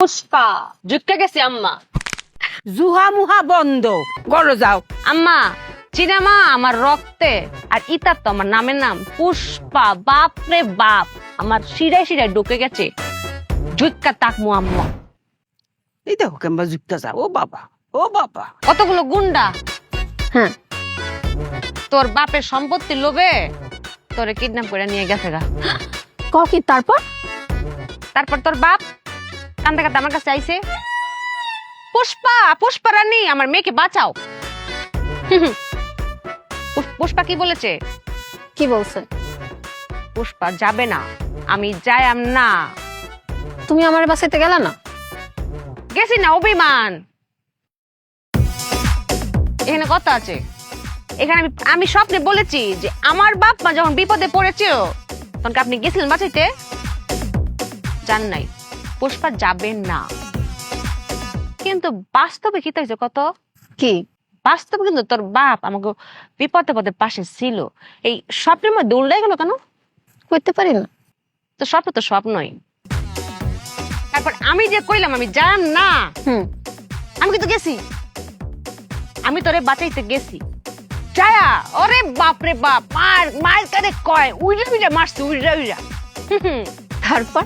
পুষ্পা জুটকে গেছি আম্মা। জুহা মুহা বন্ধ, গড় যাও। আম্মা চিনামা আমার রক্তে, আর ইতার তো আমার নামের নাম পুষ্পা। বাপ রে বাপ, আমার শিরায় শিরায় ঢুকে গেছে। জুটকা তাকমু আম্মা। এই দেখো কেমবা যুক্ত যাও। ও বাবা, ও বাবা। কতগুলো গুন্ডা হ্যাঁ তোর বাপের সম্পত্তির লোভে তোরে কিডন্যাপ করে নিয়ে গেছে গা। কি তারপর? তারপর তোর বাপ কান্দা কান্দা আমার কাছে আইছে, পুষ্পা পুষ্পা রানী আমার মেয়েকে বাঁচাও। পুষ্পা কি বলেছে? কি বলছে? পুষ্পা যাবে না, আমি যাই না। তুমি আমার বাসাইতে গেলা না? গেছি না, অভিমান। এখানে কথা আছে, এখানে আমি স্বপ্নে বলেছি যে আমার বাপ মা যখন বিপদে পড়েছিল তখন আপনি গেছিলেন বাঁচাইতে, জান নাই। পুষ্পা যাবেন না, কিন্তু বাস্তবে কি তাইছে কত? কি বাস্তবে কিন্তু তোর বাপ আমাকে বিপদে পদে পাশে ছিল। এই স্বপ্নের মধ্যে উল্টাই গেল কেন? করতে পারি না? তো স্বপ্ন তো স্বপ্নই। তারপর আমি যে কইলাম আমি যাম না, আমি কিন্তু গেছি, আমি তোরে বাঁচাইতে গেছি। যায়া ওরে বাপ রে বাপ, মার মার কারে কয় উইরা উইরা মারছে, উইরা উইরা। তারপর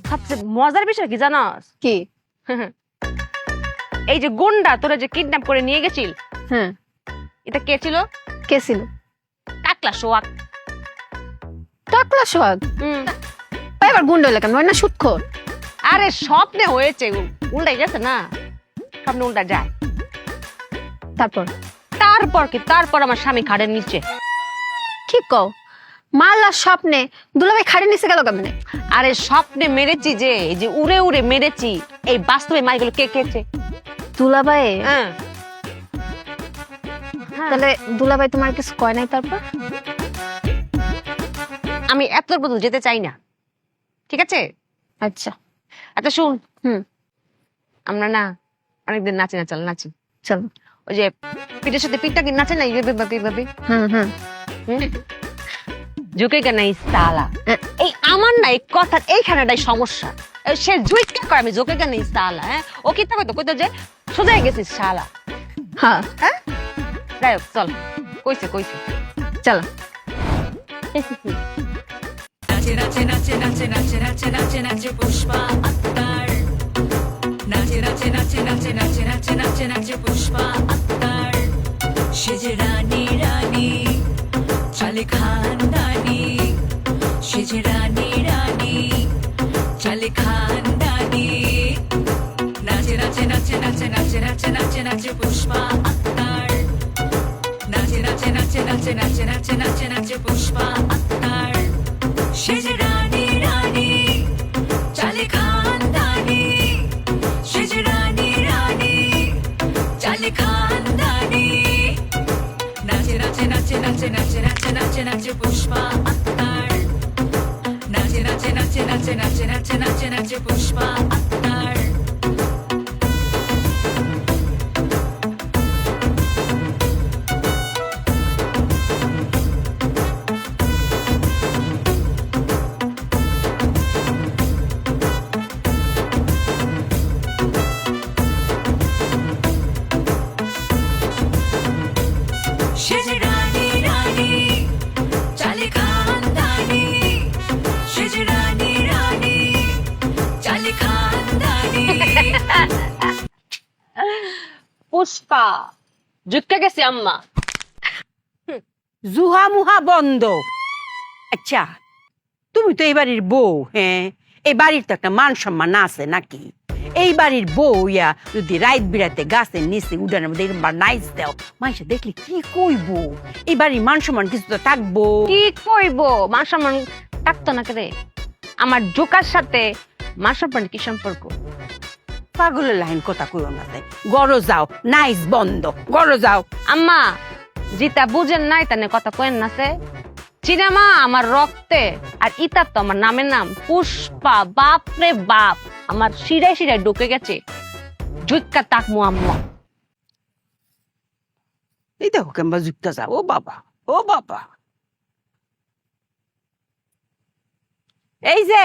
সবচেয়ে মজার বিষয় কি জানাস? কি? এই যে গুন্ডা তোরা যে কিডন্যাপ করে নিয়ে গেছিল, হ্যাঁ এটা কে ছিল? কে ছিল? কাকলা সোয়াক। টাকলা সোহাগ? এবার গুন্ডা হইলা কেন? ওই না সুৎখোর? আরে স্বপ্নে হয়েছে, উল্টাই গেছে না, স্বপ্নে উল্টা যায়। তারপর তারপর কি? তারপর আমার স্বামী খাড়ের নিচে। ঠিক কও, মাল্লা স্বপ্নে দুলাভাই খাড়ি নিচে গেল কেমনে? আরে স্বপ্নে মেরেছি যে, এই যে উড়ে উড়ে মেরেছি, এই বাস্তবে মাইগুলো কে খেয়েছে? দুলাভাই? হ্যাঁ। তাহলে দুলাভাই তোমার কিছু কয় নাই? তারপর আমি এত বদল যেতে চাই না, ঠিক আছে? আচ্ছা আচ্ছা শুন, হুম আমরা না অনেকদিন নাচি না, চল নাচি। চলো। ওই যে পিঠের সাথে পিঠটা কি নাচে না, এইভাবে ভাবে ভাবে ঝুঁকে কেন এই সালা। এই আমার না এই কথা এইখানেটাই সমস্যা। সে জুইকে কয় আমি ঝুঁকে কেন এই সালা। হ্যাঁ, ও কি কইতো কইতো যে সোজাই গেছিস শালা। হ্যাঁ হ্যাঁ, যাই হোক চল, কইছে কইছে চলো। নাচে নাচে নাচে নাচে নাচে নাচে নাচে নাচে পুষ্পা আক্তার। নাচে নাচে নাচে নাচে নাচে নাচে নাচে নাচে পুষ্পা আক্তার। সেজে রানী রানী চলে খানদানি। সেজে রানী রানী চলে খানদানি। নাচে নাচে নাচে নাচে নাচে নাচে নাচে নাচে পুষ্পা আক্তার। নাচে নাচে নাচে নাচে নাচে নাচে নাচে নাচে পুষ্পা আক্তার। সেজে রানী রানী চলে খানদানি। সেজে রানী রানী চলে খানদানি। নাচে নাচে নাচে নাচে নাচে নাচে নাচে নাচে পুষ্পা আক্তার। নাচে নাচে নাচে নাচে নাচে নাচে নাচে নাচে পুষ্পা আক্তার। সেজে রানী রানী চলে খানদানি। সেজে রানী রানী চলে খানদানি। পুষ্পা জুটকে গেছি আম্মা। জুহা মুহা বন্ধ। আচ্ছা, তুমি তো এই বাড়ির বউ। হ্যাঁ, এই বাড়ির তো একটা মান সম্মান আছে নাকি? এই বাড়ির বউ ইয়া যদি রাত বিরাতে গাছের নিচে উঠানের মধ্যে এরকম নাইচ দাও, মানুষে দেখলে কি কইবো? এই বাড়ির মান সম্মান কিছু তো থাকবো। কি কইবো? মান সম্মান থাকতো না রে। আমার জোকার সাথে মান সম্মান কি সম্পর্ক? পাগলের লাইন কথা কইও না। গড় যাও, নাইস বন্ধ, গড় যাও। আম্মা জিতা বুঝেন নাই তানে কথা কয়েন না সে। চিনামা আমার রক্তে, আর ইতার তো আমার নামের নাম পুষ্পা। বাপ রে বাপ, আমার শিরায় শিরায় ঢুকে গেছে। জুইকা তাকমু আম্মা। এই দেখো কেমবা যুক্ত যাও। ও বাবা, ও বাবা। এই যে